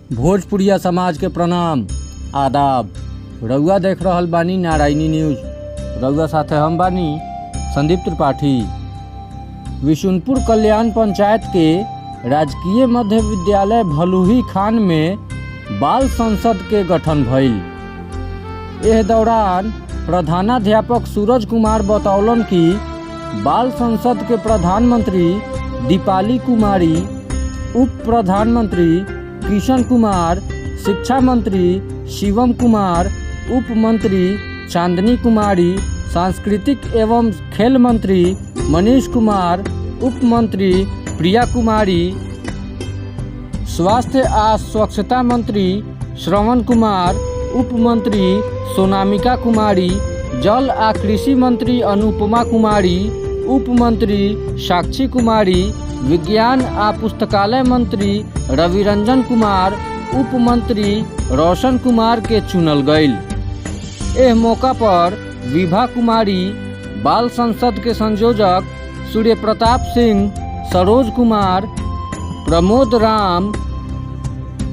भोजपुरिया समाज के प्रणाम आदाब। रउआ देख रहल बानी नारायणी न्यूज़। रउआ साथे हम बानी संदीप त्रिपाठी। विशुनपुर कल्याण पंचायत के राजकीय मध्य विद्यालय भलुही खान में बाल संसद के गठन भइल। एह दौरान प्रधानाध्यापक सूरज कुमार बतौलन कि बाल संसद के प्रधानमंत्री दीपाली कुमारी, उप प्रधानमंत्री किशन कुमार, शिक्षा मंत्री शिवम कुमार, उप मंत्री चांदनी कुमारी, सांस्कृतिक एवं खेल मंत्री मनीष कुमार, उप मंत्री प्रिया कुमारी, स्वास्थ्य आ स्वच्छता मंत्री श्रवण कुमार, उप मंत्री सोनामिका कुमारी, जल आ कृषि मंत्री अनुपमा कुमारी, उप मंत्री साक्षी कुमारी, विज्ञान आ पुस्तकालय मंत्री रविरंजन कुमार, उप मंत्री रोशन कुमार के चुनल गईल। एह मौका पर विभा कुमारी, बाल संसद के संयोजक सूर्य प्रताप सिंह, सरोज कुमार, प्रमोद राम,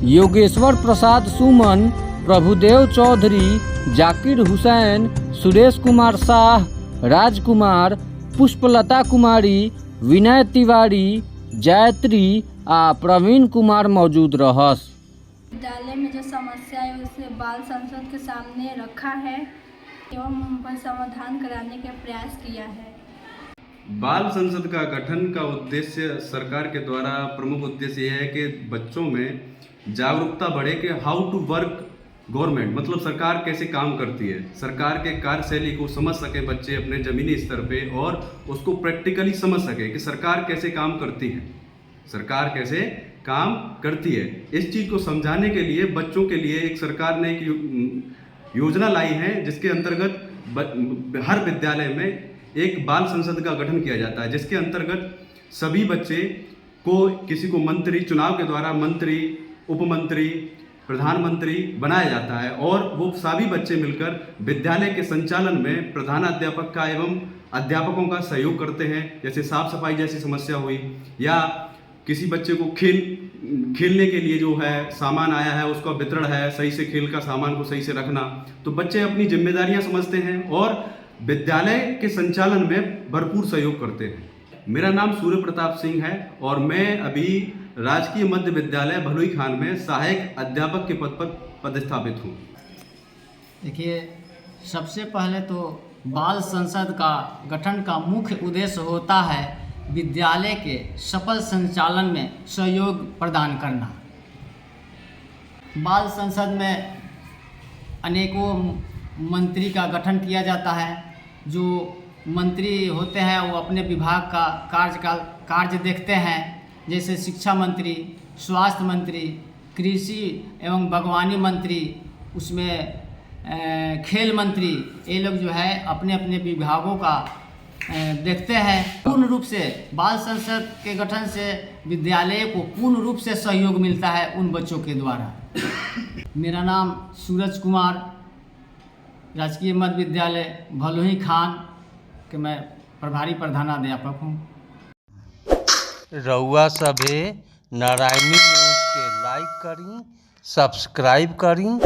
योगेश्वर प्रसाद सुमन, प्रभुदेव चौधरी, जाकिर हुसैन, सुरेश कुमार शाह, राजकुमार, पुष्पलता कुमारी, विनय तिवारी, जयत्री आ प्रवीण कुमार मौजूद रहस। विद्यालय में जो समस्या है उसे बाल संसद के सामने रखा है एवं उन पर समाधान कराने का प्रयास किया है। बाल संसद का गठन का उद्देश्य सरकार के द्वारा प्रमुख उद्देश्य यह है कि बच्चों में जागरूकता बढ़े कि हाउ टू वर्क गवर्नमेंट, मतलब सरकार कैसे काम करती है, सरकार के कार्यशैली को समझ सके बच्चे अपने ज़मीनी स्तर पे और उसको प्रैक्टिकली समझ सके कि सरकार कैसे काम करती है, सरकार कैसे काम करती है। इस चीज़ को समझाने के लिए बच्चों के लिए एक सरकार ने एक योजना लाई है जिसके अंतर्गत हर विद्यालय में एक बाल संसद का गठन किया जाता है, जिसके अंतर्गत सभी बच्चे को किसी को मंत्री चुनाव के द्वारा मंत्री, उपमंत्री, प्रधानमंत्री बनाया जाता है और वो सभी बच्चे मिलकर विद्यालय के संचालन में प्रधानाध्यापक का एवं अध्यापकों का सहयोग करते हैं। जैसे साफ सफाई जैसी समस्या हुई या किसी बच्चे को खेलने के लिए जो है सामान आया है उसका वितरण है, सही से खेल का सामान को सही से रखना, तो बच्चे अपनी जिम्मेदारियां समझते हैं और विद्यालय के संचालन में भरपूर सहयोग करते हैं। मेरा नाम सूर्य प्रताप सिंह है और मैं अभी राजकीय मध्य विद्यालय भलुही खान में सहायक अध्यापक के पद पर पदस्थापित हूँ। देखिए, सबसे पहले तो बाल संसद का गठन का मुख्य उद्देश्य होता है विद्यालय के सफल संचालन में सहयोग प्रदान करना। बाल संसद में अनेकों मंत्री का गठन किया जाता है। जो मंत्री होते हैं वो अपने विभाग का कार्य देखते हैं, जैसे शिक्षा मंत्री, स्वास्थ्य मंत्री, कृषि एवं बागवानी मंत्री, उसमें खेल मंत्री, ये लोग जो है अपने अपने विभागों का देखते हैं। पूर्ण रूप से बाल संसद के गठन से विद्यालय को पूर्ण रूप से सहयोग मिलता है उन बच्चों के द्वारा। मेरा नाम सूरज कुमार, राजकीय मध्य विद्यालय भलुही खान के मैं प्रभारी प्रधानाध्यापक हूँ। रउआ सभे नारायणी न्यूज़ के लाइक करी, सब्सक्राइब करी।